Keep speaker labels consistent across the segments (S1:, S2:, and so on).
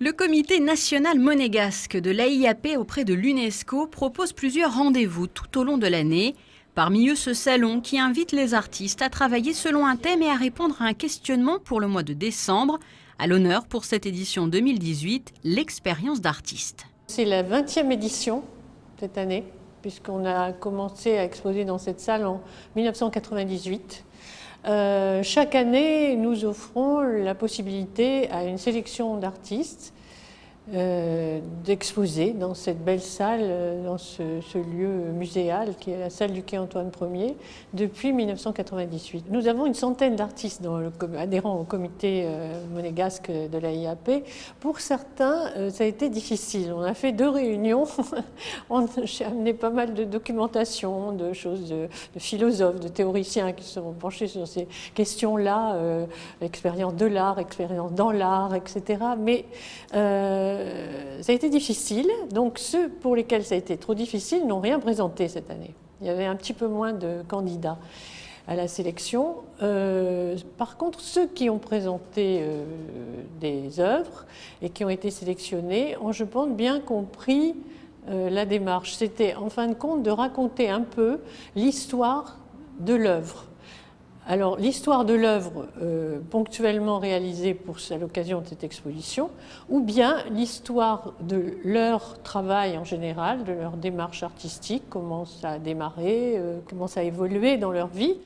S1: Le Comité national monégasque de l'AIAP auprès de l'UNESCO propose plusieurs rendez-vous tout au long de l'année. Parmi eux, ce salon qui invite les artistes à travailler selon un thème et à répondre à un questionnement pour le mois de décembre. À l'honneur pour cette édition 2018, l'expérience d'artiste.
S2: C'est la 20e édition cette année, puisqu'on a commencé à exposer dans cette salle en 1998. Chaque année, nous offrons la possibilité à une sélection d'artistes d'exposer dans cette belle salle, dans ce lieu muséal qui est la salle du quai Antoine Ier depuis 1998. Nous avons une centaine d'artistes adhérents au comité monégasque de l'AIAP. Pour certains, ça a été difficile. On a fait 2 réunions. J'ai amené pas mal de documentation, de choses de philosophes, de théoriciens qui se sont penchés sur ces questions-là, expérience de l'art, expérience dans l'art, etc. Mais ça a été difficile, donc ceux pour lesquels ça a été trop difficile n'ont rien présenté cette année. Il y avait un petit peu moins de candidats à la sélection. Par contre, ceux qui ont présenté des œuvres et qui ont été sélectionnés ont, je pense, bien compris la démarche. C'était en fin de compte de raconter un peu l'histoire de l'œuvre. Alors, l'histoire de l'œuvre ponctuellement réalisée à l'occasion de cette exposition, ou bien l'histoire de leur travail en général, de leur démarche artistique, comment ça a démarré, comment ça a évolué dans leur vie.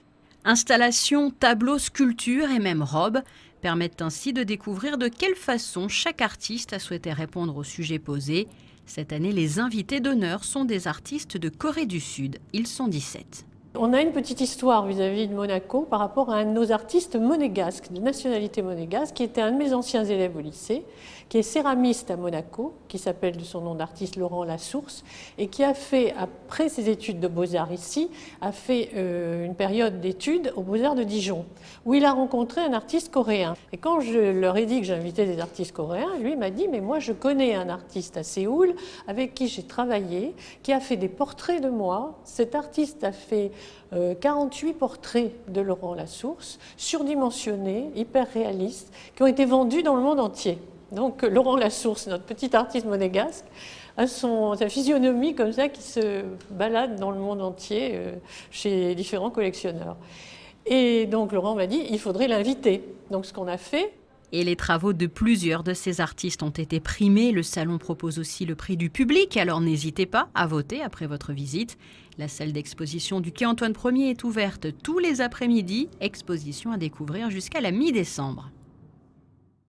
S1: Installations, tableaux, sculptures et même robes permettent ainsi de découvrir de quelle façon chaque artiste a souhaité répondre au sujet posé. Cette année, les invités d'honneur sont des artistes de Corée du Sud. Ils sont 17.
S2: On a une petite histoire vis-à-vis de Monaco par rapport à un de nos artistes monégasques, de nationalité monégasque, qui était un de mes anciens élèves au lycée, qui est céramiste à Monaco, qui s'appelle de son nom d'artiste Laurent Lassource, et qui a fait, après ses études de beaux-arts ici, a fait une période d'études aux beaux-arts de Dijon, où il a rencontré un artiste coréen. Et quand je leur ai dit que j'invitais des artistes coréens, lui m'a dit « mais moi je connais un artiste à Séoul avec qui j'ai travaillé, qui a fait des portraits de moi. Cet artiste a fait 48 portraits de Laurent Lassource, surdimensionnés, hyper réalistes, qui ont été vendus dans le monde entier. » Donc Laurent Lassource, notre petit artiste monégasque, a sa physionomie comme ça qui se balade dans le monde entier chez différents collectionneurs. Et donc Laurent m'a dit il faudrait l'inviter. Donc ce qu'on a fait.
S1: Et les travaux de plusieurs de ces artistes ont été primés. Le salon propose aussi le prix du public, alors n'hésitez pas à voter après votre visite. La salle d'exposition du quai Antoine Ier est ouverte tous les après-midi. Exposition à découvrir jusqu'à la mi-décembre.